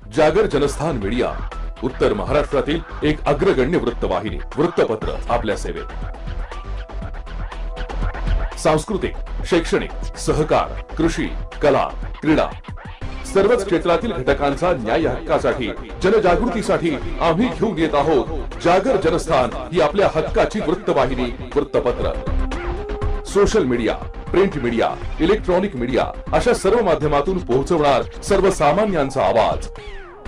जागर जनस्थान मीडिया, उत्तर महाराष्ट्रातील एक अग्रगण्य वृत्तवाहिनी, वृत्तपत्र आपल्या सेवेत। सांस्कृतिक, शैक्षणिक, सहकार, कृषी, कला, क्रीडा सर्वच क्षेत्रातील घटकांचा न्याय हक्कासाठी, जनजागृतीसाठी आम्ही घेऊन येत आहोत जागर जनस्थान ही आपल्या हक्काची वृत्तवाहिनी, वृत्तपत्र। Social media, print media, electronic media अशा सर्व माध्यमातून पोहोचवणार सर्वसामान्यांचा आवाज।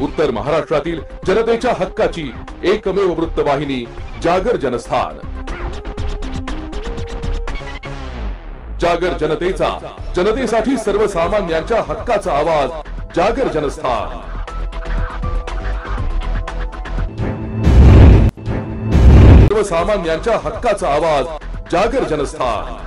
उत्तर महाराष्ट्रातील जनतेच्या हक्काची एकमेव वृत्तवाहिनी जागर जनस्थान। जागर जनतेचा, जनतेसाठी सर्वसामान्यांच्या हक्काचा आवाज, जागर जनस्थान। सर्वसामान्यांच्या हक्काचा आवाज, जागर जनस्थान।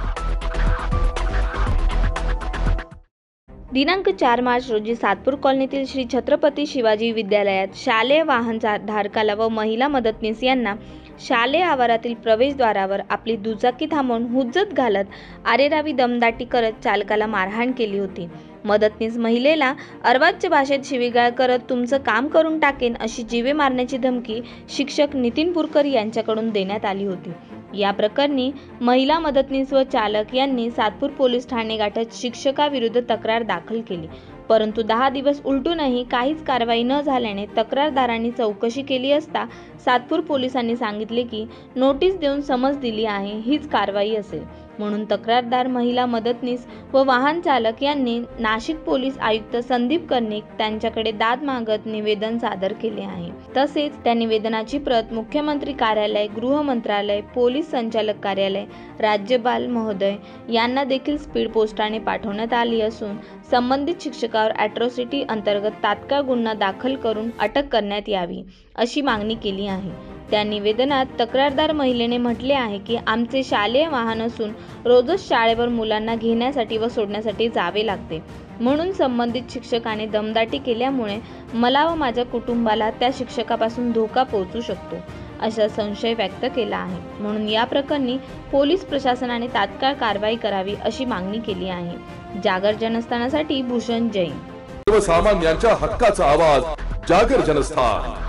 दिनांक 4 मार्च रोजी सातपूर कॉलनीतील श्री छत्रपती शिवाजी विद्यालयात शालेय वाहन धारकाला व महिला मदतनीस यांना शालेय आवारातील प्रवेशद्वारावर आपली दुचाकी थांबवून हुज्जत घालत आरेरावी दमदाटी करत चालकाला मारहाण केली होती। मदतनीस महिलेला अर्वाच्य भाषेत शिवीगाळ करत तुमचं काम करून टाकेन अशी जीवे मारण्याची धमकी शिक्षक नितीन पुरकर यांच्याकडून देण्यात आली होती। या प्रकरणी महिला मदतनीस व चालक यांनी सातपूर पोलीस ठाणे गाठत शिक्षकाविरुद्ध तक्रार दाखल केली, परंतु 10 दिवस उलटूनही काहीच कारवाई न झाल्याने तक्रारदारांनी चौकशी केली असता सातपूर पोलिसांनी सांगितले की नोटीस देऊन समज दिली आहे, हीच कारवाई असेल। म्हणून तक्रारदार महिला मदतनीस व वाहन चालक यांनी नाशिक पोलीस आयुक्त संदीप कर्णिक त्यांच्याकडे दाद मागत निवेदन सादर केले आहे। तसेच त्या निवेदनाची प्रत मुख्यमंत्री कार्यालय, गृह मंत्रालय, पोलीस संचालक कार्यालय, राज्यपाल महोदय यांना देखील स्पीड पोस्टाने पाठवण्यात आली असून संबंधित शिक्षकावर अॅट्रॉसिटी अंतर्गत तात्काळ गुन्हा दाखल करून अटक करण्यात यावी अशी मागणी केली आहे। त्या निवेदनात तक्रारदार महिलेने म्हटले आहे की आमचे शालेय वाहन असून रोजच शाळेवर मुलांना घेण्यासाठी व सोडण्यासाठी जावे लागते, म्हणून संबंधित शिक्षकाने दमदाटी केल्यामुळे मला व माझ्या कुटुंबाला त्या शिक्षकापासून धोका पोहोचू शकतो असा संशय व्यक्त केला आहे। म्हणून या प्रकरणी पोलीस प्रशासनाने तात्काळ कारवाई करावी अशी मागणी केली आहे। जागर जनस्थानासाठी भूषण जैन। सर्वसामान्यांच्या हक्काचा आवाज, जागर जनस्थान।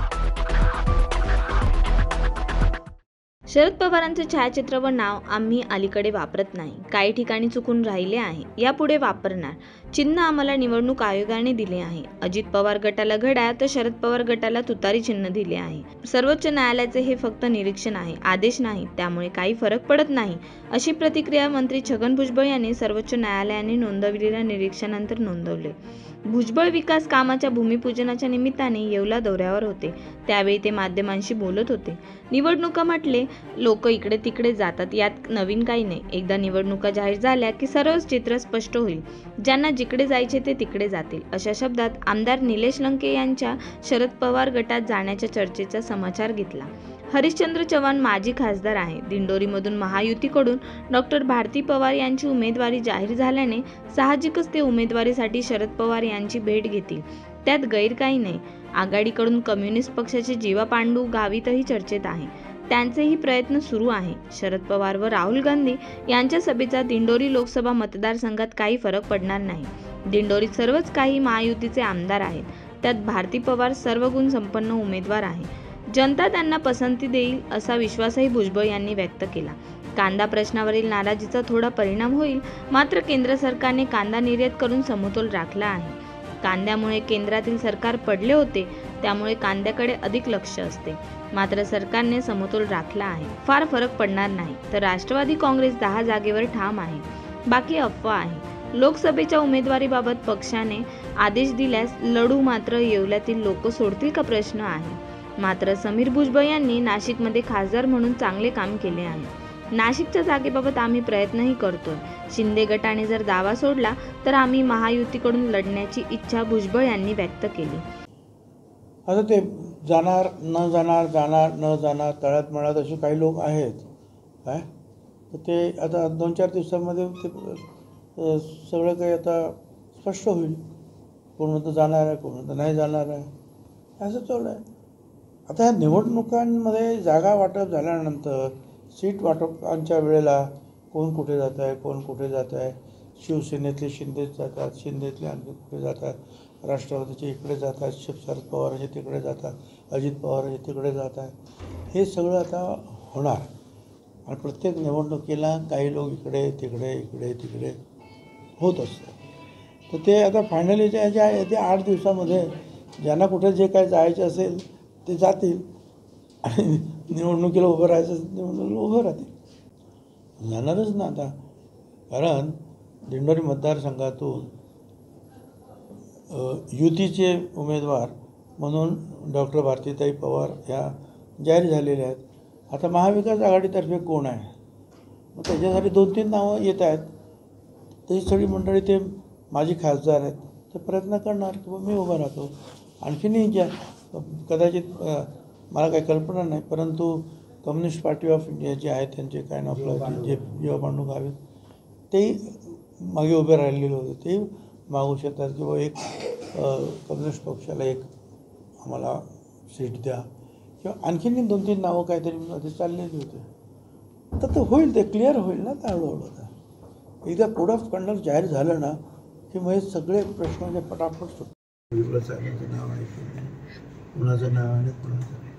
शरद पवारांचे छायाचित्र व नाव आम्ही अलीकडे वापरत नाही, काही ठिकाणी चुकून राहिले आहे, यापुढे वापरणार। चिन्ह आम्हाला निवडणूक आयोगाने दिले आहे। अजित पवार गटाला घड्याळ तर शरद पवार गटाला तुतारी चिन्ह दिले आहे। सर्वोच्च न्यायालयाचे हे फक्त निरीक्षण आहे, आदेश नाही, त्यामुळे काही फरक पडत नाही अशी प्रतिक्रिया मंत्री छगन भुजबळ यांनी सर्वोच्च न्यायालयाने नोंदविलेल्या निरीक्षणानंतर नोंदवले। भुजबळ विकास कामाच्या भूमिपूजनाच्या निमित्ताने येवला दौऱ्यावर होते, त्यावेळी ते माध्यमांशी बोलत होते। निवडणुका म्हटले लोक इकडे तिकडे जातात, यात नवीन काही नाही। एकदा निवडणुका जाहीर झाल्या की सर्व चित्र स्पष्ट होईल, ज्यांना जिकडे जायचे ते तिकडे जातील अशा शब्दात आमदार निलेश लंके यांच्या शरद पवार गटात जाण्याच्या चर्चेचा समाचार घेतला। हरिश्चंद्र चव्हाण माजी खासदार आहे। दिंडोरीमधून महायुतीकडून डॉक्टर भारती पवार यांची उमेदवारी जाहीर झाल्याने साहजिकच ते उमेदवारीसाठी शरद पवार यांची भेट घेतील, त्यात गैर काही नाही। आघाडीकडून कम्युनिस्ट पक्षाचे जीवा पांडू गावितही चर्चेत आहे, त्यांचेही प्रयत्न सुरू आहे। शरद पवार व राहुल गांधी यांच्या सभेचा दिंडोरी लोकसभा मतदारसंघात काही फरक पडणार नाही। दिंडोरीत सर्वच काही महायुतीचे आमदार आहेत, त्यात भारती पवार सर्व गुण संपन्न उमेदवार आहे। जनता त्यांना पसंती देईल असा विश्वासही भुजबळ यांनी व्यक्त केला। कांदा प्रश्नावरील नाराजीचा थोडा परिणाम होईल, मात्र केंद्र सरकारने कांदा निर्यात करून समतोल राखला आहे। कांद्यामुळे केंद्रातील सरकार पडले होते, त्यामुळे कांद्याकडे अधिक लक्ष असते, मात्र सरकारने समतोल राखला आहे, फार फरक पडणार नाही। तर राष्ट्रवादी काँग्रेस 10 जागेवर ठाम आहे, बाकी अफवा आहे। लोकसभेच्या उमेदवारीबाबत पक्षाने आदेश दिल्यास लढू, मात्र येवल्यातील लोक सोडतील का प्रश्न आहे। मात्र समीर भुजबळ यांनी नाशिकमध्ये खासदार म्हणून चांगले काम केले आहे। नाशिकच्या जागेबाबत आम्ही प्रयत्नही करतोय। शिंदे गटाने जर दावा सोडला तर आम्ही महायुतीकडून लढण्याची इच्छा भुजबळ यांनी व्यक्त केली। आता ते जाणार न जाणार, जाणार न जाणार, तळ्यात मळ्यात असे काही लोक आहेत काय, तर ते आता 2-4 दिवसांमध्ये ते सगळं काही आता स्पष्ट होईल। कोण म्हणतं जाणार आहे, कोण म्हणतं नाही जाणार आहे, असं चालू आहे। आता ह्या निवडणुकांमध्ये जागा वाटप झाल्यानंतर सीट वाटपांच्या वेळेला कोण कुठे जात आहे, कोण कुठे जात आहे, शिवसेनेतले शिंदे जातात, शिंदेतले आणखी कुठे जातात, राष्ट्रवादीचे इकडे जात आहेत, शरद पवारांचे तिकडे जातात, अजित पवारांचे तिकडे जात आहेत. हे सगळं आता होणार आणि प्रत्येक निवडणुकीला काही लोक इकडे तिकडे होत असतात. तर ते आता फायनली ज्या 8 दिवसामध्ये ज्यांना कुठे जे काय जायचं असेल ते जातील आणि निवडणुकीला उभं राहायचं असेल निवडणुकीला उभं राहतील. जाणारच ना आता, कारण दिंडोरी मतदारसंघातून युतीचे उमेदवार म्हणून डॉक्टर भारतीताई पवार ह्या जाहीर झालेल्या आहेत. आता महाविकास आघाडीतर्फे कोण आहे, मग त्याच्यासाठी 2-3 नावं येत आहेत. तशी सगळी मंडळी ते माजी खासदार आहेत, ते प्रयत्न करणार की मी उभा राहतो. आणखीनही ज्या कदाचित मला काही कल्पना नाही, परंतु कम्युनिस्ट पार्टी ऑफ इंडिया जे आहे त्यांचे काय नाव आपलं जे जेव्हा पांडू गावित तेही मागे उभे राहिलेले होते, तेही मागू शकतात किंवा एक कम्युनिस्ट पक्षाला एक आम्हाला सीट द्या किंवा आणखीन 2-3 नावं काहीतरी मध्ये चाललेली होते. तर ते होईल, ते क्लिअर होईल ना तर हळूहळू. आता एकदा कोड ऑफ कंडक्ट जाहीर झालं ना की मग हे सगळे प्रश्न म्हणजे पटापट सुटतात. साहेबांचं नाव आहे की नाही, कुणाचं नाव आहे कुणाचं नाही,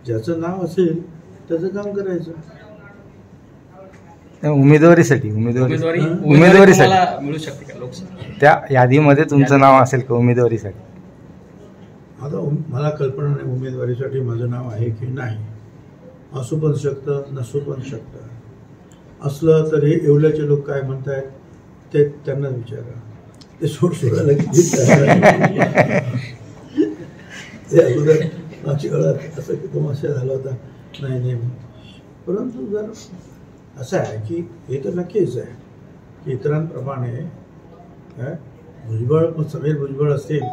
ज्याचं नाव असेल त्याचं काम करायचं. उमेदवारीसाठी मिळू शकते का लोकसभा? त्या यादीमध्ये तुमचं नाव असेल का उमेदवारीसाठी? आता मला कल्पना नाही उमेदवारीसाठी माझं नाव आहे की नाही. असू पण शकतं, नसू पण शकतं. असलं तर हे येवल्याचे लोक काय म्हणत आहेत ते त्यांना विचारा. ते सोडायला ते अगोदर मागच्या काळात असं की तमाशा झाला होता, नाही. परंतु जर असं आहे की हे तर नक्कीच आहे की इतरांप्रमाणे भुजबळ, समीर भुजबळ असतील,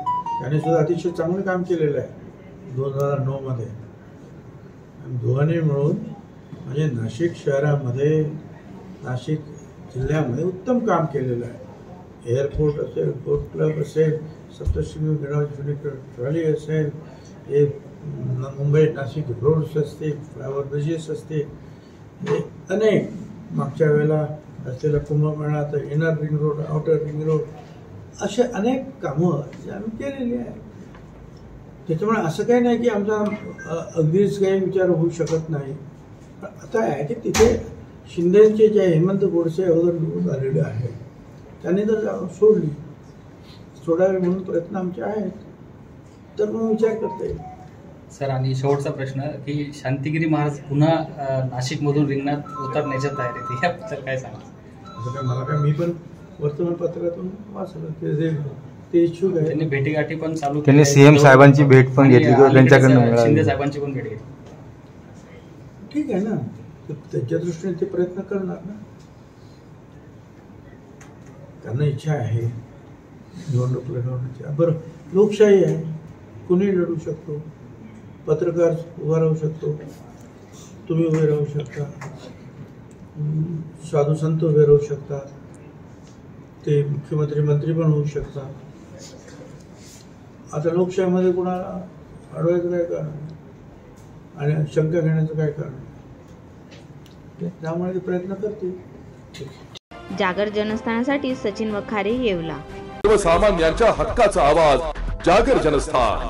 त्याने सुद्धा अतिशय चांगलं काम केलेलं आहे 2009 आणि दोघांनी मिळून म्हणजे नाशिक शहरामध्ये, नाशिक जिल्ह्यामध्ये उत्तम काम केलेलं आहे. एअरपोर्ट असेल, बोट क्लब असेल, सप्तशृंगी गणपती ट्रॉली असेल, हे मुंबई नाशिक रोड्स असतील, फ्लायओव्हर ब्रिजेस असतील, हे अनेक मागच्या वेळेला असलेला कुंभमेळा, तर inner ring road, outer ring road, असे अनेक कामं जे आम्ही केलेली आहेत. त्याच्यामुळे असं काही नाही की आमचा अगदीच काही विचार होऊ शकत नाही. आता आहे की तिथे शिंदेचे जे हेमंत गोडसे अगोदर निवडून आलेले आहेत, त्यांनी जर सोडावे म्हणून प्रयत्न आमचे आहेत, तर मग विचार करता येईल. सर, आणि शेवटचा प्रश्न की शांतिगिरी महाराज पुन्हा नाशिकमधून रिंगणात उतरण्याच्या तयारीत याबद्दल काय सांगा? असं काय मला काय, मी पण वर्तमानपत्रातून वाचलं ते इच्छुक आहे. त्यांनी भेटीगाठी पण चालू, त्यांनी सीएम साहेबांची भेट पण घेतली किंवा त्यांच्याकडनं शिंदे साहेबांची पण भेट घेतली. ठीक आहे ना, त्यांच्या दृष्टीने ते प्रयत्न करणार ना. त्यांना इच्छा आहे निवडणूक लढवण्याची. बरं, लोकशाही आहे, कुणी लढू शकतो, पत्रकार उभा राहू शकतो, तुम्ही उभे राहू शकता, साधू संत उभे राहू शकतात, ते मुख्यमंत्री मंत्री पण होऊ शकतात. आता लोकशाहीमध्ये कुणाला अडवायचं काय कारण आणि शंका घेण्याचं काय कारण? त्यामुळे ते प्रयत्न करतील. जागर जनस्थानासाठी सचिन वखारे, येवला. सर्वसामान्यांच्या हक्काचा आवाज, जागर जनस्थान.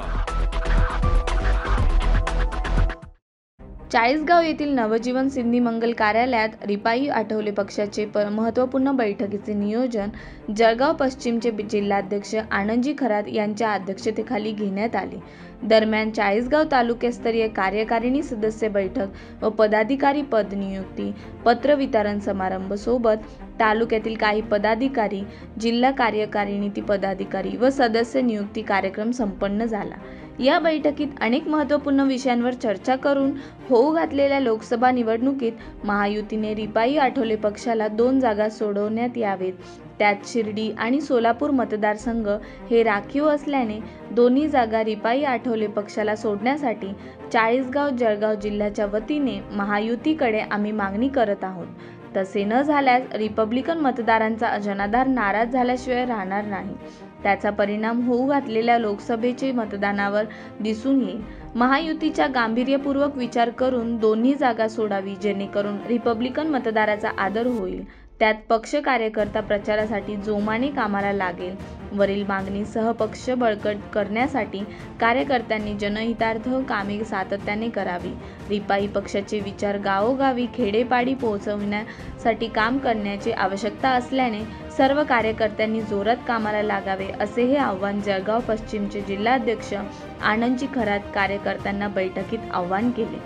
चाळीसगाव येथील नवजीवन सिंधी मंगल कार्यालयात रिपाई आठवले पक्षाचे महत्त्वपूर्ण बैठकीचे नियोजन जळगाव पश्चिमचे जिल्हाध्यक्ष आनंदजी खरात यांच्या अध्यक्षतेखाली घेण्यात आले. दरम्यान चाळीसगाव तालुकास्तरीय कार्यकारिणी सदस्य बैठक व पदाधिकारी पद नियुक्ती पत्र वितरण समारंभ सोबत तालुक्यातील काही पदाधिकारी, जिल्हा कार्यकारिणी पदाधिकारी व सदस्य नियुक्ती कार्यक्रम संपन्न झाला. या बैठकीत अनेक महत्त्वपूर्ण विषयांवर चर्चा करून होऊ घातलेल्या लोकसभा निवडणुकीत महायुतीने रिपाई आठवले पक्षाला 2 जागा सोडवण्यात यावेत. त्यात शिर्डी आणि सोलापूर मतदारसंघ हे राखीव असल्याने दोन्ही जागा रिपाई आठवले पक्षाला सोडण्यासाठी चाळीसगाव जळगाव जिल्ह्याच्या वतीने महायुतीकडे आम्ही मागणी करत आहोत. तसे न झाल्यास रिपब्लिकन मतदारांचा जनाधार नाराज झाल्याशिवाय राहणार नाही. त्याचा परिणाम होऊ घातलेल्या लोकसभेचे मतदानावर दिसून येईल. महायुतीचा गांभीर्यपूर्वक विचार करून दोन्ही जागा सोडावी, जेणेकरून रिपब्लिकन मतदाराचा आदर होईल. त्यात पक्ष कार्यकर्ता प्रचारासाठी जोमाने कामाला लागेल. वरील मागणी सहपक्ष बळकट करण्यासाठी कार्यकर्त्यांनी जनहितार्थ कामे सातत्याने करावी. रिपाई पक्षाचे विचार गावोगावी खेडेपाडी पोहोचविण्यासाठी काम करण्याची आवश्यकता असल्याने सर्व कार्यकर्त्यांनी जोरात कामाला लागावे, असे हे आव्हान जळगाव पश्चिमचे जिल्हाध्यक्ष आनंदजी खरात कार्यकर्त्यांना बैठकीत आवाहन केले.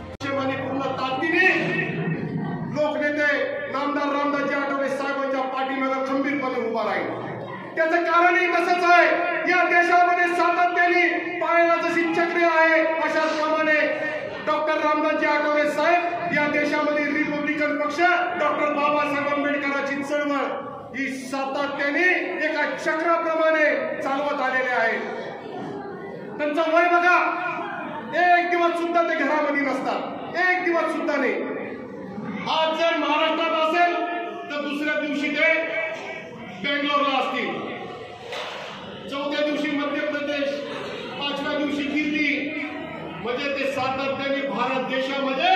लोकनेते नामदार रामदासजी आठवले साहेबांच्या पाठीमागे खंबीरपणे उभा राहील. त्याचं कारणही तसंच आहे. या देशामध्ये सातत्याने पायाला जशी चक्र आहे अशाच प्रमाणे डॉक्टर रामदासजी आठवले साहेब या देशामध्ये रिपब्लिकन पक्ष डॉक्टर बाबासाहेब आंबेडकरांची चळवळ ही सातत्याने एका चक्राप्रमाणे चालवत आलेले आहे. त्यांचं वय बघा, एक दिवस सुद्धा ते घरामध्ये नसतात, एक दिवस सुद्धा नाही. आज जर महाराष्ट्रात असेल तर दुसऱ्या दिवशी ते बेंगलोरला असतील, चौथ्या दिवशी मध्य प्रदेश, पाचव्या दिवशी दिल्ली. म्हणजे ते सातत्याने भारत देशामध्ये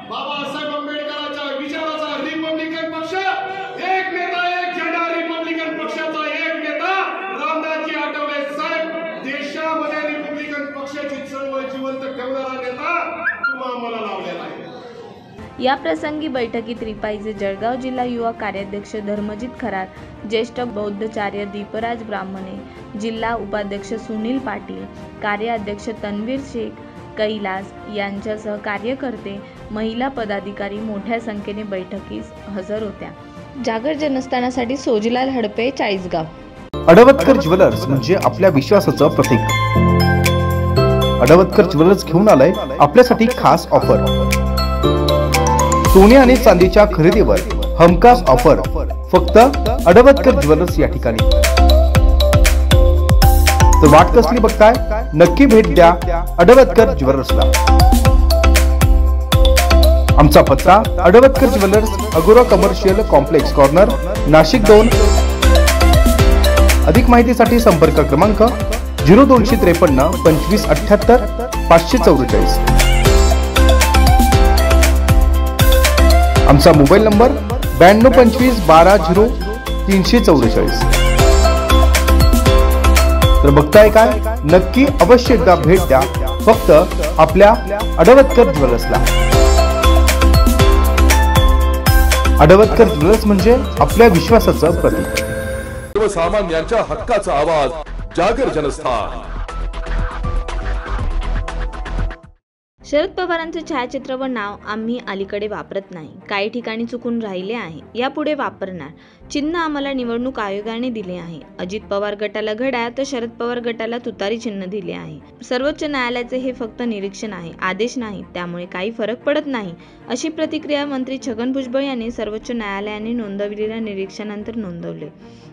बाबासाहेब आंबेडकरांच्या विचाराचा रिपब्लिकन पक्ष, एक नेता एक झेंडा, रिपब्लिकन पक्षाचा एक नेता रामदासजी आठवले साहेब, देशामध्ये रिपब्लिकन पक्षाची चळवळ जिवंत ठेवणारा नेता तुम्हा आम्हाला लावलेला आहे. या प्रसंगी बैठकीत रिपाईचे जळगाव जिल्हा युवा कार्याध्यक्ष धर्मजित खरात, ज्येष्ठ बौद्धचार्य दीपराज ब्राह्मणे, जिल्हा उपाध्यक्ष सुनील पाटील, कार्याध्यक्ष तन्वीर शेख, कैलास यांच्यासह कार्यकर्ते, महिला पदाधिकारी मोठ्या संख्येने बैठकीस हजर होत्या. जागर जनस्थानासाठी सोजीलाल हडपे, चाळीसगाव. अडवतकर ज्वेलर्स म्हणजे आपल्या विश्वासाचं प्रतीक. अडवतकर ज्वेलर्स घेऊन आलाय आपल्यासाठी खास ऑफर. सोने आणि चांदीच्या खरेदीवर हमखास ऑफर फक्त अडवतकर ज्वेलर्स या ठिकाणी. तर वाट कसली बघताय, नक्की भेट द्या अडवतकर ज्वेलर्सला. आमचा पत्ता अडवतकर ज्वेलर्स, अगोरा कमर्शियल कॉम्प्लेक्स कॉर्नर, नाशिक 2. अधिक माहितीसाठी संपर्क क्रमांक 0253 25 78 544. आमचा मोबाईल नंबर 9225 12 0 344. तर बघताय काय, नक्की अवश्य एकदा भेट द्या फक्त आपल्या अडवतकर ज्वेलर्सला. अडवतकर ज्वेलर्स म्हणजे आपल्या विश्वासाचं प्रतीक. सर्वसामान्यांच्या हक्काचा आवाज, जागर जनस्थान. शरद पवारांचे छायाचित्र व नाव आम्ही अलीकडे वापरत नाही. काही ठिकाणी चुकून राहिले आहे, यापुढे वापरणार. चिन्ह आम्हाला निवडणूक आयोगाने दिले आहे. अजित पवार गटाला घड्याळ तर शरद पवार गटाला तुतारी चिन्ह दिले आहे. सर्वोच्च न्यायालयाचे हे फक्त निरीक्षण आहे, आदेश नाही, त्यामुळे काही फरक पडत नाही, अशी प्रतिक्रिया मंत्री छगन भुजबळ यांनी सर्वोच्च न्यायालयाने नोंदविलेल्या निरीक्षणानंतर नोंदवले.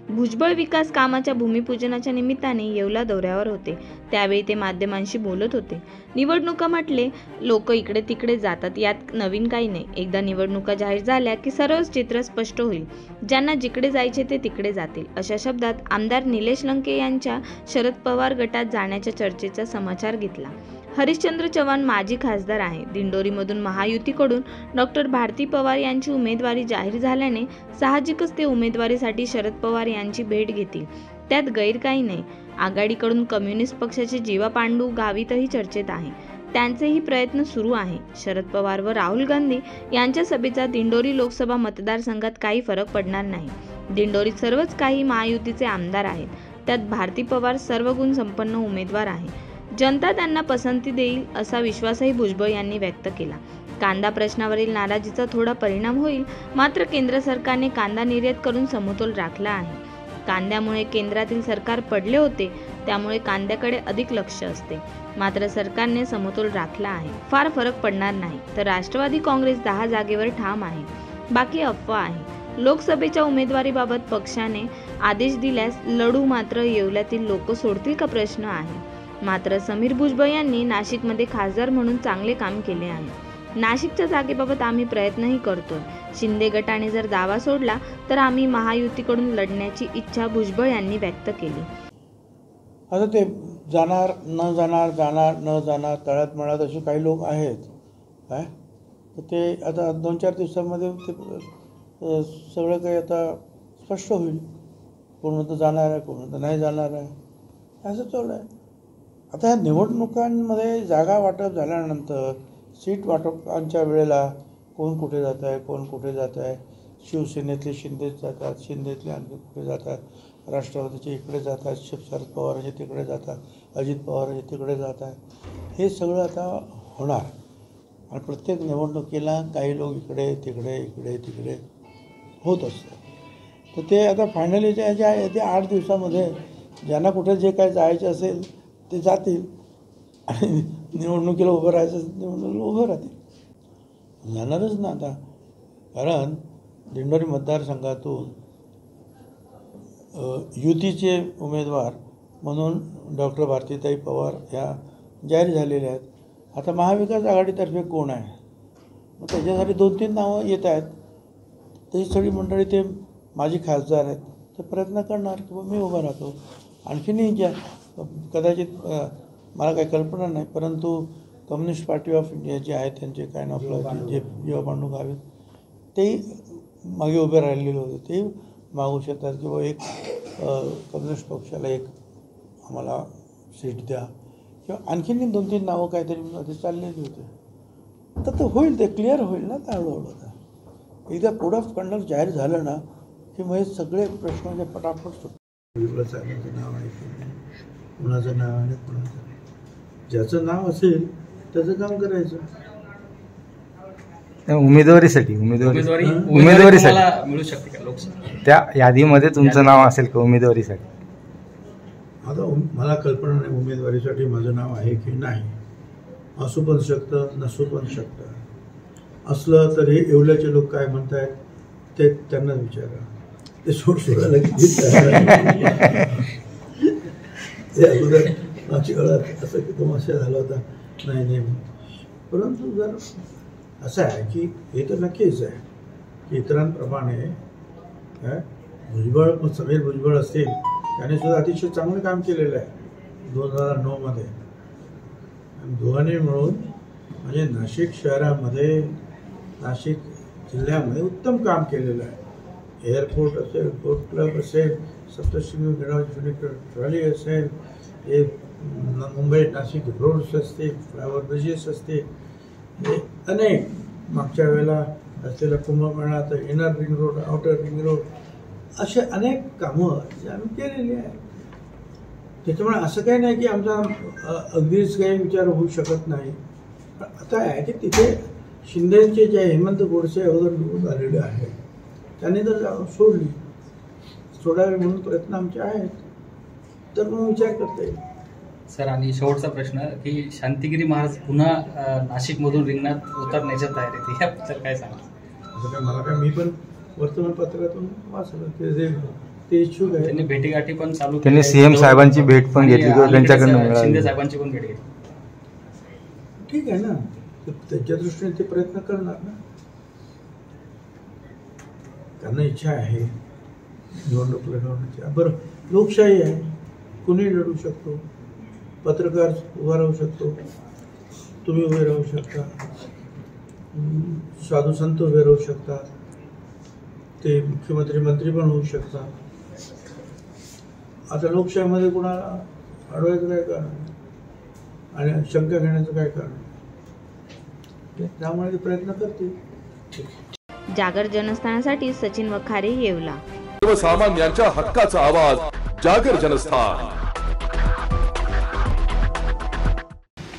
भुजबळ विकास कामाच्या भूमिपूजनाच्या निमित्ताने येवला दौऱ्यावर होते. त्यावेळी ते माध्यमांशी बोलत होते. निवडणुका म्हटले लोक इकडे तिकडे जातात, यात नवीन काही नाही. एकदा निवडणुका जाहीर झाल्या की सर्वच चित्र स्पष्ट होईल. ज्यांना जिकडे जायचे ते तिकडे जातील, अशा शब्दात आमदार निलेश लंके यांच्या शरद पवार गटात जाण्याच्या चर्चेचा समाचार घेतला. हरिश्चंद्र चव्हाण माजी खासदार आहे. दिंडोरीमधून महायुतीकडून डॉक्टर भारती पवार यांची उमेदवारी जाहीर झाल्याने साहजिकच ते उमेदवारीसाठी शरद पवार यांची भेट घेतील, त्यात गैर काही नाही. आघाडीकडून कम्युनिस्ट पक्षाचे जीवा पांडू गावितही चर्चेत आहे. त्यांचेही प्रयत्न सुरू आहे. शरद पवार व राहुल गांधी यांच्या सभेचा दिंडोरी लोकसभा मतदारसंघात काही फरक पडणार नाही. दिंडोरीत सर्वच काही महायुतीचे आमदार आहेत, त्यात भारती पवार सर्वगुण संपन्न उमेदवार आहे. जनता त्यांना पसंती देईल असा विश्वासही भुजबळ यांनी व्यक्त केला. कांदा प्रश्नावरील नाराजीचा थोडा परिणाम होईल, मात्र केंद्र सरकारने कांदा निर्यात करून समतोल राखला आहे. कांद्यामुळे केंद्रातील सरकार पडले होते, त्यामुळे कांद्याकडे अधिक लक्ष असते. मात्र सरकारने समतोल राखला आहे, फार फरक पडणार नाही. तर राष्ट्रवादी काँग्रेस 10 जागेवर ठाम आहे, बाकी अफवा आहे. लोकसभेच्या उमेदवारीबाबत पक्षाने आदेश दिल्यास लढू, मात्र येवल्यातील लोक सोडतील का प्रश्न आहे. मात्र समीर भुजबळ यांनी नाशिकमध्ये खासदार म्हणून चांगले काम केले आहे. नाशिकच्या जागेबाबत आम्ही प्रयत्नही करतोय. शिंदे गटाने जर दावा सोडला तर आम्ही महायुतीकडून लढण्याची इच्छा भुजबळ यांनी व्यक्त केली. आता ते जाणार न जाणार, जाणार न जाणार, तळ्यात मळ्यात असे काही लोक आहेत काय, तर ते आता 2-4 दिवसांमध्ये ते सगळं काही आता स्पष्ट होईल. कोण म्हणतं जाणार आहे, कोण म्हणतं नाही जाणार आहे, असं चालू आहे. आता ह्या निवडणुकांमध्ये जागा वाटप झाल्यानंतर सीट वाटपांच्या वेळेला कोण कुठे जात आहे, कोण कुठे जात आहे, शिवसेनेतले शिंदेच जातात, शिंदेतले आणखी कुठे जातात, राष्ट्रवादीचे इकडे जातात, शरद पवारांचे तिकडे जातात, अजित पवारांचे तिकडे जातात. हे सगळं आता होणार आणि प्रत्येक निवडणुकीला काही लोक इकडे तिकडे इकडे तिकडे होत असतात. तर ते आता फायनली ज्या 8 दिवसामध्ये ज्यांना कुठे जे काय जायचं असेल ते जातील आणि निवडणुकीला उभं राहायचं असेल निवडणुकीला उभं राहतील. जाणारच ना आता, कारण दिंडोरी मतदारसंघातून युतीचे उमेदवार म्हणून डॉक्टर भारतीताई पवार ह्या जाहीर झालेल्या आहेत. आता महाविकास आघाडीतर्फे कोण आहे, मग त्याच्यासाठी 2-3 नावं येत आहेत. तशी सगळी मंडळी ते माझी खासदार आहेत, ते प्रयत्न करणार की मी उभा राहतो. आणखीनही ज्या कदाचित मला काही कल्पना नाही, परंतु कम्युनिस्ट पार्टी ऑफ इंडिया जे आहे त्यांचे काय नाव आपलं जे जेव्हा मांडू गावे तेही मागे उभे राहिलेले होते, तेही मागू शकतात किंवा एक कम्युनिस्ट पक्षाला एक आम्हाला सीट द्या किंवा आणखीन 2-3 नावं काहीतरी मध्ये चाललेली होते. तर ते होईल, ते क्लिअर होईल ना त्या हळूहळू. आता एकदा कोड ऑफ कंडक्ट जाहीर झालं ना की मग हे सगळे प्रश्न जे पटापट सुटतात. साहेबांचं नाव आहे की नाही, कुणाचं नाव आहे, कुणाचं नाही, ज्याचं नाव असेल त्याचं काम करायचं. उमेदवारीसाठी मिळू शकते का लोकसभा त्या यादीमध्ये तुमचं नाव असेल का उमेदवारीसाठी? आता मला कल्पना नाही उमेदवारीसाठी माझं नाव आहे की नाही. असू पण शकतं, नसू पण शकतं. असलं तर हे येवल्याचे लोक काय म्हणतायत ते त्यांना विचारा. ते सोडायला ते अगोदर मागच्या काळात असं की तो मासे झाला होता नाही. परंतु जर असं आहे की हे तर नक्कीच आहे की इतरांप्रमाणे भुजबळ समीर भुजबळ असतील, त्याने सुद्धा अतिशय चांगलं काम केलेलं आहे 2009मध्ये. आणि दोघांनी मिळून म्हणजे नाशिक शहरामध्ये, नाशिक जिल्ह्यामध्ये उत्तम काम केलेलं आहे. एअरपोर्ट असेल, बोट क्लब असेल, सप्तशृंगी गणपती ट्रॉली असेल, हे मुंबई नाशिक रोड्स असतील, फ्लायओव्हर ब्रिजेस असतील, हे अनेक मागच्या वेळेला असलेला कुंभमेळा, तर inner ring road, outer ring road, असे अनेक कामं जे आम्ही केलेली आहेत. त्याच्यामुळे असं काही नाही की आमचा अगदीच काही विचार होऊ शकत नाही. पण आता आहे की तिथे शिंदेचे जे हेमंत गोडसे अगोदर निवडून आलेले आहेत, त्यांनी जर सोडावे म्हणून प्रयत्न आमचे आहेत, तर मग विचार करता येईल. सर, आणि शेवटचा प्रश्न की शांतिगिरी महाराज पुन्हा नाशिकमधून रिंगणात उतरण्याच्या तयारीत याबद्दल काय सांगा? असं काय मला काय, मी पण वर्तमानपत्रातून वाचलं ते इच्छुक आहे. त्यांनी भेटीगाठी पण चालू, त्यांनी सीएम साहेबांची भेट पण घेतली किंवा त्यांच्याकडनं शिंदे साहेबांची पण भेट घेतली. ठीक आहे ना, त्यांच्या दृष्टीने ते प्रयत्न करणार ना. त्यांना इच्छा आहे निवडणूक लढवण्याची. बरं, लोकशाही आहे, कुणी लढू शकतो, पत्रकार उभा राहू शकतो, तुम्ही उभे राहू शकता, साधू संत उभे राहू शकतात, ते मुख्यमंत्री मंत्री पण होऊ शकतात. आता लोकशाहीमध्ये कुणाला अडवायचं काय कारण आणि शंका घेण्याचं काय कारण, त्यामुळे ते प्रयत्न करतील. जागर जनस्थानासाठी सचिन वखारे, येवला. सर्वसामान्यांच्या हक्काचा आवाज, जागर जनस्थान.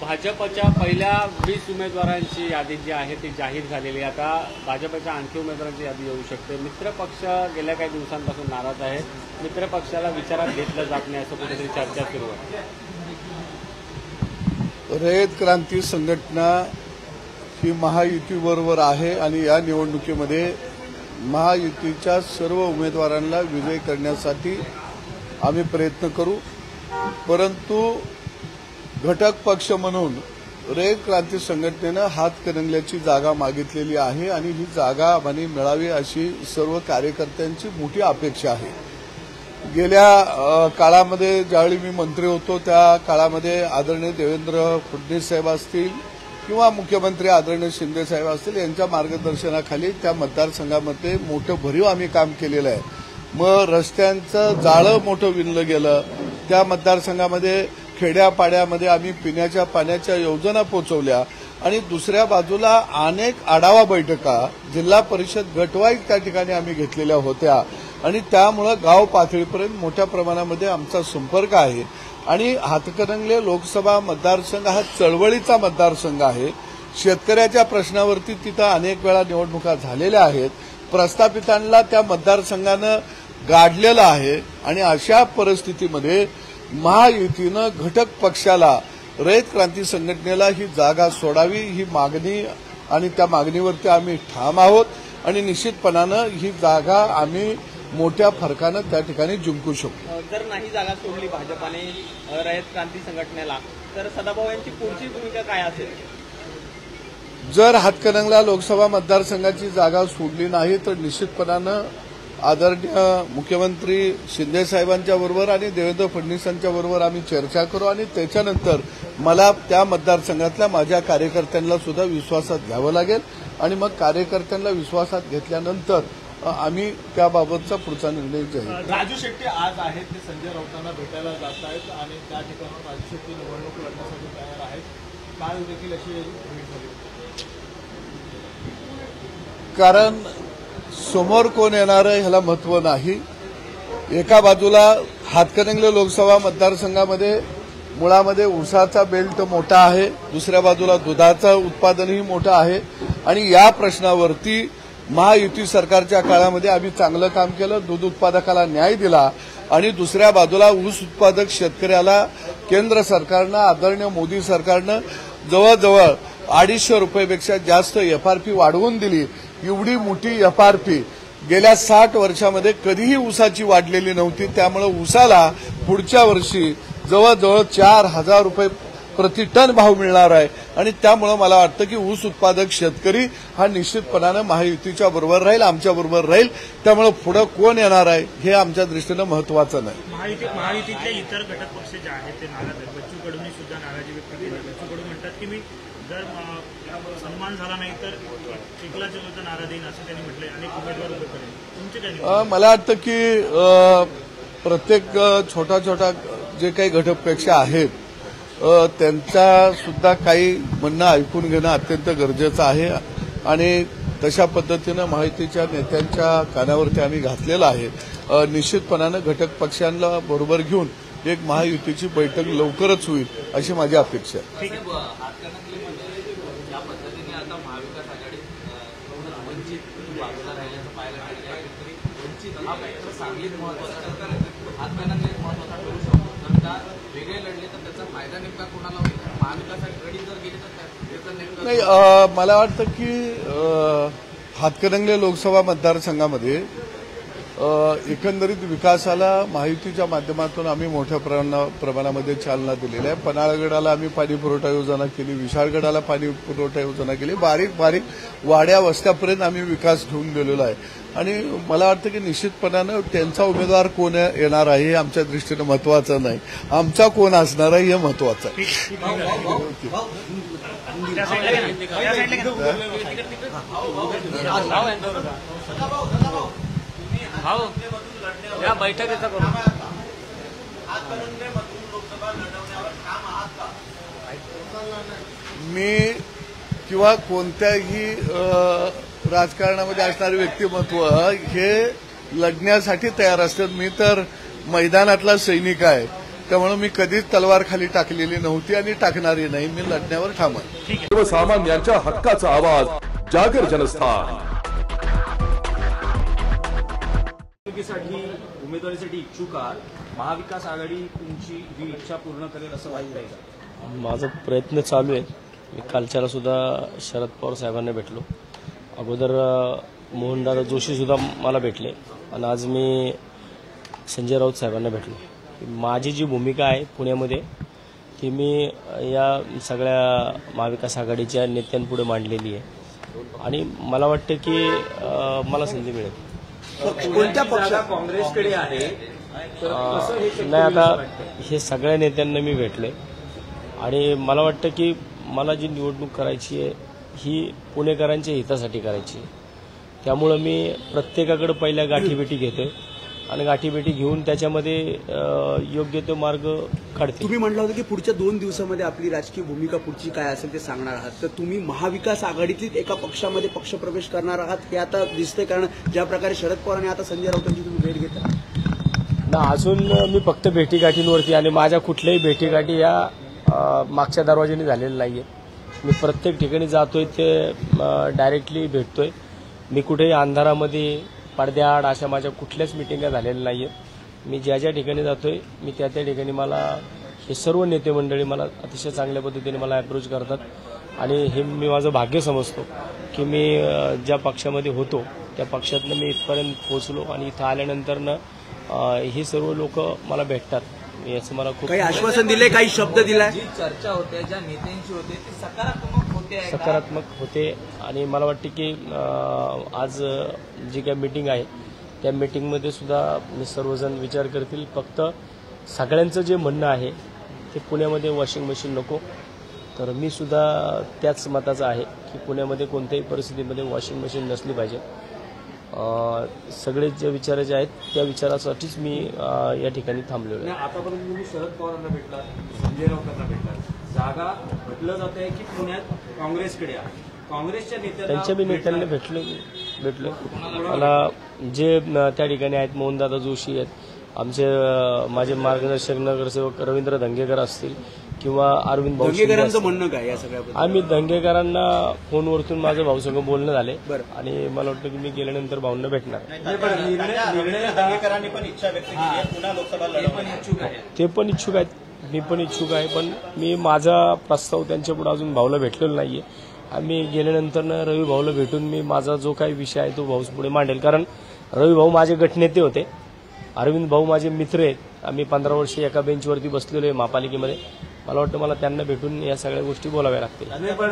भाजपच्या पहिल्या 20 उमेदवारांची यादी जी आहे ती जाहीर झालेली आहे. आता भाजपच्या आणखी उमेदवारांची यादी येऊ शकते. मित्रपक्ष गेल्या काही दिवसांपासून नाराज आहे. मित्रपक्षाला विचारात घेतलं जात नाही असं कुठेतरी चर्चा सुरू आहे. रयत क्रांती संघटना ही महायुतीबरोबर आहे आणि या निवडणुकीमध्ये महायुतीच्या सर्व उमेदवारांना विजयी करण्यासाठी आम्ही प्रयत्न करू. परंतु घटक पक्ष म्हणून रयत क्रांती संघटनेनं हातकणंगल्याची जागा मागितलेली आहे आणि ही जागा आम्हाला मिळावी अशी सर्व कार्यकर्त्यांची मोठी अपेक्षा आहे. गेल्या काळामध्ये ज्यावेळी मी मंत्री होतो त्या काळामध्ये आदरणीय देवेंद्र फडणवीस साहेब असतील, किंवा मुख्यमंत्री आदरणीय शिंदे साहेब असतील यांच्या मार्गदर्शनाखाली त्या मतदारसंघामध्ये मोठं भरीव आम्ही काम केलेलं आहे. मग रस्त्यांचं जाळं मोठं विणलं गेलं. त्या मतदारसंघामध्ये खेड्यापाड्यामध्ये आम्ही पिण्याच्या पाण्याच्या योजना पोहोचवल्या आणि दुसऱ्या बाजूला अनेक आढावा बैठका जिल्हा परिषद गटवाईज त्या ठिकाणी आम्ही घेतलेल्या होत्या आणि त्यामुळं गाव पातळीपर्यंत मोठ्या प्रमाणामध्ये आमचा संपर्क आहे. आणि हातकणंगले लोकसभा मतदारसंघ हा चळवळीचा मतदारसंघ आहे. शेतकऱ्याच्या प्रश्नावरती तिथं अनेक वेळा निवडणुका झालेल्या आहेत. प्रस्थापितांना त्या मतदारसंघानं गाडलेलं आहे आणि अशा परिस्थितीमध्ये महायुतीनं घटक पक्षाला रयत क्रांती संघटनेला ही जागा सोडावी ही मागणी आणि त्या मागणीवरती आम्ही ठाम आहोत आणि निश्चितपणानं ही जागा आम्ही मोठ्या फरकानं त्या ठिकाणी जिंकू शकतो. जर नाही जागा सोडली भाजपाने रयत क्रांती संघटनेला तर सदाभाऊ यांची पुढची भूमिका काय असेल? जर हातकणंगला लोकसभा मतदारसंघाची जागा सोडली नाही तर निश्चितपणानं आदरणीय मुख्यमंत्री शिंदे साहेबांच्या बरोबर आणि देवेंद्र फडणवीसांच्या बरोबर आम्ही चर्चा करू आणि त्याच्यानंतर मला त्या मतदारसंघातल्या माझ्या कार्यकर्त्यांना सुद्धा विश्वासात घ्यावं लागेल आणि मग कार्यकर्त्यांना विश्वासात घेतल्यानंतर आम्ही त्याबाबतचा पुढचा निर्णय जाईल. राजू शेट्टी आज आहेत ते संजय राऊतांना भेटायला जात आहेत आणि त्या ठिकाणी राजू शेट्टी निवडणूक लढण्यासाठी तयार आहेत. काल देखील अशी भेट झाली. कारण समोर कोण येणार आहे ह्याला महत्व नाही. एका बाजूला हातकणंगले लोकसभा मतदारसंघामध्ये मुळामध्ये ऊसाचा बेल्ट मोठा आहे, दुसऱ्या बाजूला दुधाचं उत्पादनही मोठं आहे आणि या प्रश्नावरती महायुती सरकारच्या काळामध्ये आम्ही चांगलं काम केलं. दूध उत्पादकाला न्याय दिला आणि दुसऱ्या बाजूला ऊस उत्पादक शेतकऱ्याला केंद्र सरकारनं आदरणीय मोदी सरकारनं जवळजवळ 250 रुपयापेक्षा जास्त FRP वाढवून दिली. एवढी मोठी FRP गेल्या 60 वर्षामध्ये कधीही ऊसाची वाढलेली नव्हती. त्यामुळे ऊसाला पुढच्या वर्षी जवळजवळ 4000 रुपये प्रति टन भाव मिळणार आहे आणि त्यामुळे मला वाटतं की ऊस उत्पादक शेतकरी हा निश्चितपणानं महायुतीच्या बरोबर राहील, आमच्या बरोबर राहील. त्यामुळे पुढे कोण येणार आहे हे आमच्या दृष्टीनं महत्वाचं नाही. महायुतीतले इतर घटक पक्ष जे आहेत ते नाराज आहेत. बच्चू कडूंनी सुद्धा नाराजी व्यक्त केली. बच्चू कडू म्हणतात की मी जर सन्मान झाला नाही तर एकला चलो तर नारा देईन असं त्यांनी म्हटलंय. अनेक उमेदवार उभे करेल. तुमचे काय? मला वाटतं की प्रत्येक छोटा छोटा जे काही घटक पक्ष आहेत त्यांचा सुद्धा काही म्हणणं ऐकून घेणं अत्यंत गरजेचं आहे आणि तशा पद्धतीनं महायुतीच्या नेत्यांच्या कानावरती आम्ही घातलेलं आहे. निश्चितपणानं घटक पक्षांना बरोबर घेऊन एक महायुतीची बैठक लवकरच होईल अशी माझी अपेक्षा आहे. नाही, मला वाटतं की हातकणंगले लोकसभा मतदारसंघामध्ये एकंदरीत विकासाला महायुतीच्या माध्यमातून आम्ही मोठ्या प्रमाणामध्ये चालना दिलेली आहे. पन्हाळगडाला आम्ही पाणी पुरवठा योजना केली, विशाळगडाला पाणी पुरवठा योजना केली, बारीक बारीक वाड्या वस्त्यापर्यंत आम्ही विकास घेऊन गेलेलो आहे आणि मला वाटतं की निश्चितपणानं त्यांचा उमेदवार कोण येणार आहे हे आमच्या दृष्टीनं महत्वाचं नाही, आमचा कोण असणार आहे हे महत्वाचं आहे. या बैठकीचा मी किंवा कोणत्याही राजकारणामध्ये असणारे व्यक्तिमत्व हे लढण्यासाठी तयार असतात. मी तर मैदानातला सैनिक आहे, त्यामुळे मी कधीच तलवार खाली टाकलेली नव्हती आणि टाकणारी नाही. मी लढण्यावर ठाम आहे. सर्वसामान्यांच्या हक्काचा आवाज जागर जनस्थान. उमेदवारीसाठी इच्छुक आहात. महाविकास आघाडी तुमची ही इच्छा पूर्ण करेल असं वाटतंय का? माझा प्रयत्न चालू आहे. मी कालच्याला सुद्धा शरद पवार साहेबांना भेटलो. अगोदर मोहनदादा जोशी सुद्धा मला भेटले आणि आज मी संजय राऊत साहेबांना भेटलो. माझी जी भूमिका आहे पुण्यामध्ये ती मी या सगळ्या महाविकास आघाडीच्या नेत्यांपुढे मांडलेली आहे आणि मला वाटतं की मला संधी मिळेल. कोणत्या पक्षात? काँग्रेसकडे आहे. नाही, आता हे सगळ्या नेत्यांना मी भेटले आणि मला वाटतं की मला जी निवडणूक करायची आहे ही पुणेकरांच्या हितासाठी करायची आहे. त्यामुळं मी प्रत्येकाकडे पहिल्या गाठीभेटी घेतोय आणि गाठीभेटी घेऊन त्याच्यामध्ये योग्य तो मार्ग काढते. तुम्ही म्हटलं होतं की पुढच्या 2 दिवसामध्ये आपली राजकीय भूमिका पुढची काय असेल ते सांगणार आहात, तर तुम्ही महाविकास आघाडीतलीच एका पक्षामध्ये पक्षप्रवेश करणार आहात हे आता दिसतंय, कारण ज्या प्रकारे शरद पवार आणि आता संजय राऊतांची तुम्ही भेट घेता ना. अजून मी फक्त भेटीगाठींवरती आणि माझ्या कुठल्याही भेटीगाठी या मागच्या दरवाजाने झालेल्या नाहीये. मी प्रत्येक ठिकाणी जातोय ते डायरेक्टली भेटतोय. मी कुठेही अंधारामध्ये पडद्याआड अशा माझ्या कुठल्याच मिटिंगा झालेल्या नाहीये. मी ज्या ज्या ठिकाणी जातोय मी त्या ठिकाणी मला हे सर्व नेते मंडळी मला अतिशय चांगल्या पद्धतीने मला अप्रोच करतात आणि हे मी माझं भाग्य समजतो की मी ज्या पक्षामध्ये होतो त्या पक्षातनं मी इथपर्यंत पोहोचलो आणि इथं आल्यानंतरनं हे सर्व लोक मला भेटतात. याचं मला खूप काही आश्वासन दिले, काही शब्द दिलाय. जी चर्चा होते, ज्या नेत्यांची होते ती सकारात्मक होते आणि मला वाटते की आज जी काही मीटिंग आहे त्या मीटिंगमध्ये सुद्धा मी सर्वजण विचार करतील. फक्त सगळ्यांचं जे म्हणणं आहे ते पुण्यामध्ये वॉशिंग मशीन नको, तर मी सुद्धा त्याच मताचा आहे की पुण्यामध्ये कोणत्याही परिस्थितीमध्ये वॉशिंग मशीन नसली पाहिजे. सगळे जे विचार जे आहेत त्या विचारासाठीच मी या ठिकाणी थांबलेलो आहे. आतापर्यंत तुम्ही शरद पवारांना भेटला, संजय राऊतांना भेटला, जागा म्हटलं जात आहे की पुण्यात काँग्रेसकडे आहे. काँग्रेसच्या त्यांच्या बी नेत्यांना भेटलोय. मला जे त्या ठिकाणी आहेत मोहनदादा जोशी आहेत, आमचे माझे मार्गदर्शक नगरसेवक रवींद्र धंगेकर असतील किंवा अरविंद भाऊ. दंगेकरांचं म्हणणं काय या सगळ्याबद्दल? आम्ही दंगेकरांना फोनवरतून माझं भाऊसंग बोलणं झाले आणि मला वाटतं की मी गेल्यानंतर भाऊंना भेटणार. दंगेकरांनी पण इच्छा व्यक्त केली आहे पुन्हा लोकसभा लढवण्याची. ते पण इच्छुक आहेत, मी पण इच्छुक आहे, पण मी माझा प्रस्ताव त्यांच्यापुढे अजून भाऊला भेटलेला नाहीये. आम्ही गेल्यानंतर रवी भाऊला भेटून मी माझा जो काही विषय आहे तो भाऊ पुढे मांडेल. कारण रवी भाऊ माझे गटनेते होते, अरविंद भाऊ माझे मित्र आहेत. आम्ही 15 वर्षे एका बेंचवरती बसलेलो आहे महापालिकेमध्ये. मला वाटतं मला त्यांना भेटून या सगळ्या गोष्टी बोलाव्या लागतील. पण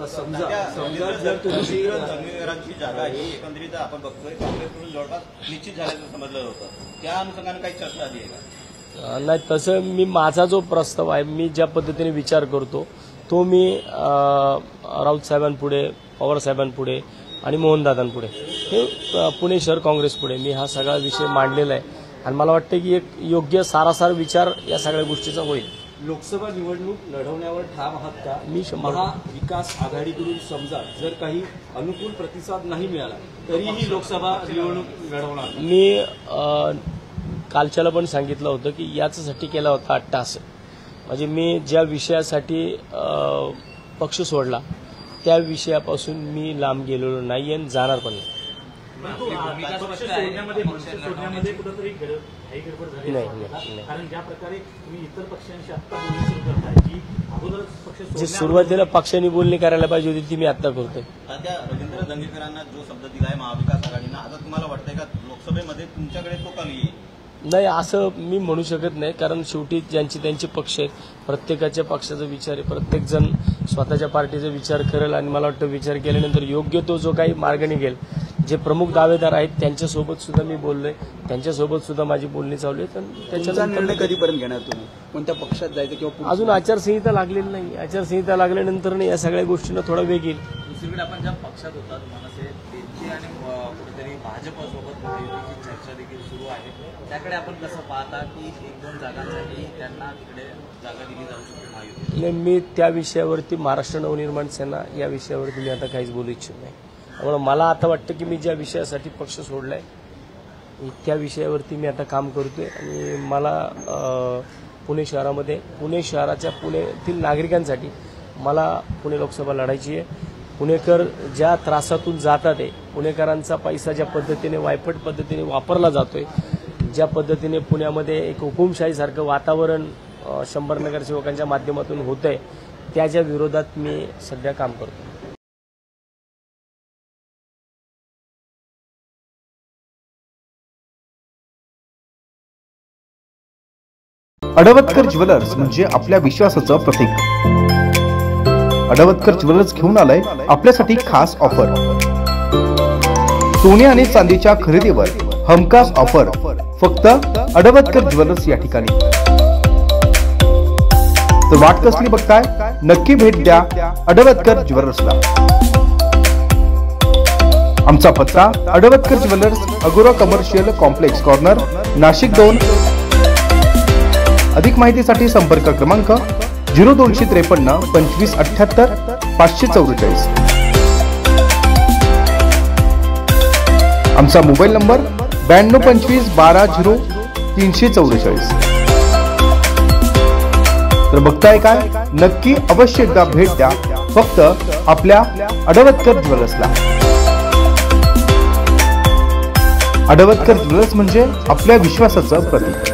समजा जर तुमची दंगेकरांची जागा ही एकंदरीत आपण बघतोय काँग्रेसकडून जवळपास निश्चित झाल्याचं समजलं होतं, त्या अनुषंगाने काही चर्चा आली आहे का? नाही, तसं मी माझा जो प्रस्ताव आहे मी ज्या पद्धतीने विचार करतो तो मी राऊत साहेबांपुढे, पवार साहेबांपुढे आणि मोहनदादांपुढे, हे पुणे शहर काँग्रेसपुढे मी हा सगळा विषय मांडलेला आहे आणि मला वाटतं की एक योग्य सारासार विचार या सगळ्या गोष्टीचा होईल. लोकसभा निवडणूक लढवण्यावर ठाम आहात का? मी महाविकास आघाडीकडून समजा जर काही अनुकूल प्रतिसाद नाही मिळाला तरीही लोकसभा निवडणूक लढवणार. मी कालच्याला पण सांगितलं होतं की याच्यासाठी केला होता अट्टाहास. म्हणजे मी ज्या विषयासाठी पक्ष सोडला त्या विषयापासून मी लांब गेलेलो नाही आणि जाणार पण नाही. सोडण्यामध्ये कुठेतरी गडबड झाली नाही. कारण ज्या प्रकारे तुम्ही इतर पक्षांशी आता बोलणी सुरू करताय की अगोदर पक्ष जे सुरुवातीला पक्षांनी बोलणी करायला पाहिजे होती ती मी आता करतोय. त्या रवींद्र दंगेकरांना जो शब्द दिलाय महाविकास आघाडीनं, आता तुम्हाला वाटतंय का लोकसभेमध्ये तुमच्याकडे तो का येईल? नाही, असं मी म्हणू शकत नाही, कारण शेवटी ज्यांचे त्यांचे पक्ष आहेत, प्रत्येकाच्या पक्षाचा विचार आहे, प्रत्येक जण स्वतःच्या पार्टीचा विचार करेल आणि मला वाटतं विचार केल्यानंतर योग्य तो जो काही मार्ग निघेल. जे प्रमुख दावेदार आहेत त्यांच्यासोबत सुद्धा मी बोललोय, त्यांच्यासोबत सुद्धा माझी बोलणी चालू आहे. त्याच्यानंतर निर्णय कधीपर्यंत घेणार तुम्ही, कोणत्या पक्षात जायचं किंवा अजून आचारसंहिता लागलेली नाही. आचारसंहिता लागल्यानंतर या सगळ्या गोष्टींना थोडा वेग येईल. दुसरीकडे आपण ज्या पक्षात होतात मनसे त्यांची आणि कुठेतरी भाजपसोबत महायुतीची चर्चा देखील सुरू आहे, त्याकडे आपण कसं पाहता की 1-2 जागांसाठी त्यांना तिकडे जागा दिली जाऊ शकते महायुती? मी त्या विषयावरती महाराष्ट्र नवनिर्माण सेना या विषयावरती मी आता काहीच बोलू इच्छित नाही. त्यामुळे मला आता वाटतं की मी ज्या विषयासाठी पक्ष सोडलाय त्या विषयावरती मी आता काम करतोय आणि मला पुणे शहरामध्ये, पुणे शहराच्या, पुण्यातील नागरिकांसाठी मला पुणे लोकसभा लढायची आहे. पुणेकर ज्या त्रासातून जातात आहे, पुणेकरांचा पैसा ज्या पद्धतीने वायपट पद्धतीने वापरला जातोय, ज्या पद्धतीने पुण्यामध्ये एक हुकुमशाहीसारखं वातावरण 100 नगरसेवकांच्या माध्यमातून होतंय, त्याच्या विरोधात मी सध्या काम करतो. अडवतकर ज्वेलर्स म्हणजे आपल्या विश्वासाचं प्रतीक. अडवतकर ज्वेलर्स घेऊन आलंय आपल्यासाठी खास ऑफर. सोने आणि चांदीच्या खरेदीवर हमखास ऑफर फक्त अडवतकर ज्वेलर्स या ठिकाणी. तर वाट कसली बघताय, नक्की भेट द्या अडवतकर ज्वेलर्सला. आमचा पत्ता अडवतकर ज्वेलर्स, अगोरा कमर्शियल कॉम्प्लेक्स कॉर्नर, नाशिक 2. अधिक माहितीसाठी संपर्क क्रमांक 0253 2578 544. आमचा मोबाईल नंबर 9225 12 0344. तर बघताय काय, नक्की अवश्य एकदा भेट द्या फक्त आपल्या अडवतकर ज्वेलर्सला. अडवतकर ज्वेलर्स म्हणजे आपल्या विश्वासाचं प्रतीक.